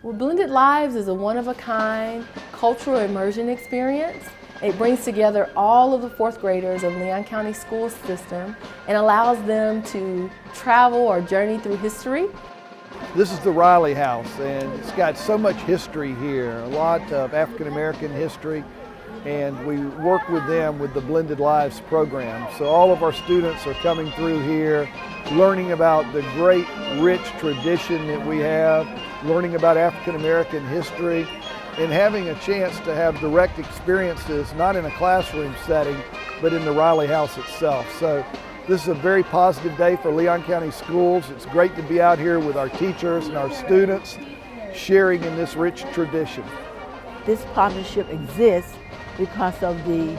Well, Blended Lives is a one-of-a-kind cultural immersion experience. It brings together all of the fourth graders of Leon County school system and allows them to travel or journey through history. This is the Riley House, and it's got so much history here, a lot of African American history, and we work with them with the Blended Lives program. So all of our students are coming through here, learning about the great rich tradition that we have, learning about African American history, and having a chance to have direct experiences, not in a classroom setting, but in the Riley House itself. So this is a very positive day for Leon County Schools. It's great to be out here with our teachers and our students, sharing in this rich tradition. This partnership exists because of the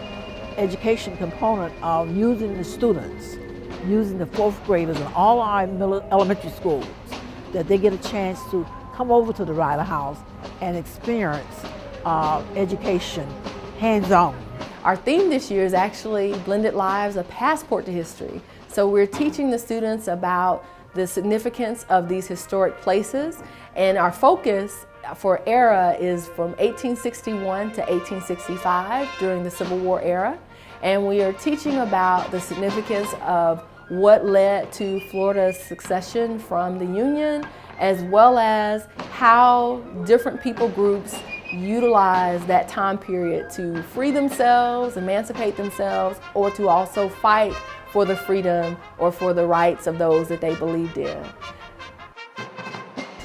education component of using the students, using the fourth graders in all our elementary schools, that they get a chance to come over to the Riley House and experience education hands-on. Our theme this year is actually Blended Lives, a passport to history. So we're teaching the students about the significance of these historic places, and our focus for era is from 1861 to 1865 during the Civil War era. And we are teaching about the significance of what led to Florida's secession from the Union, as well as how different people groups utilize that time period to free themselves, emancipate themselves, or to also fight for the freedom or for the rights of those that they believed in.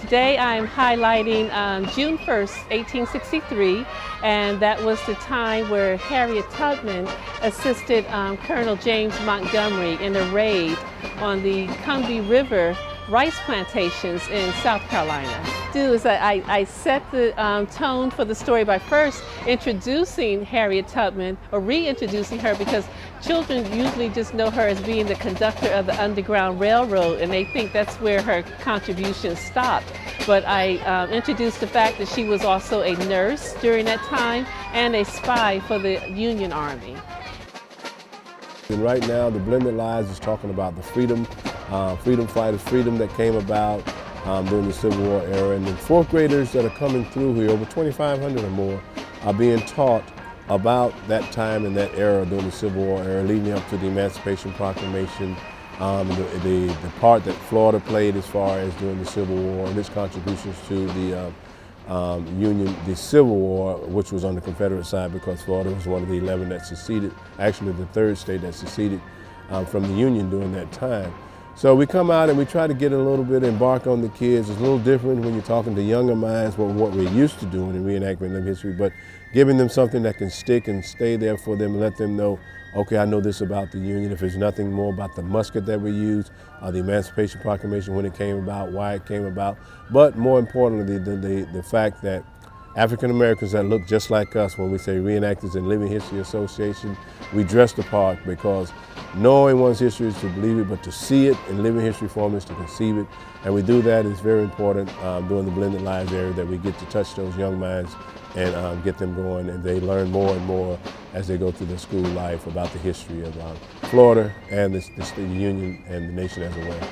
Today I'm highlighting June 1st, 1863, and that was the time where Harriet Tubman assisted Colonel James Montgomery in a raid on the Combahee River rice plantations in South Carolina. I set the tone for the story by first introducing Harriet Tubman, or reintroducing her, because children usually just know her as being the conductor of the Underground Railroad, and they think that's where her contribution stopped. But I introduced the fact that she was also a nurse during that time and a spy for the Union Army. And right now, the Blended Lives is talking about the freedom fighters, freedom that came about during the Civil War era. And the fourth graders that are coming through here, over 2,500 or more, are being taught about that time and that era during the Civil War era, leading up to the Emancipation Proclamation, the part that Florida played as far as during the Civil War and its contributions to the the Civil War, which was on the Confederate side because Florida was one of the 11 that seceded, actually the third state that seceded from the Union during that time. So we come out and we try to get a little bit, embark on the kids. It's a little different when you're talking to younger minds from what we're used to doing in reenactment of history, but giving them something that can stick and stay there for them and let them know, okay, I know this about the Union. If it's nothing more about the musket that we used, the Emancipation Proclamation, when it came about, why it came about, but more importantly, the fact that African Americans that look just like us, when we say Reenactors and Living History Association, we dress the part, because knowing one's history is to believe it, but to see it in living history form is to conceive it. And we do that. It's very important during the Blended Lives area that we get to touch those young minds and get them going, and they learn more and more as they go through their school life about the history of Florida and the Union and the nation as a whole.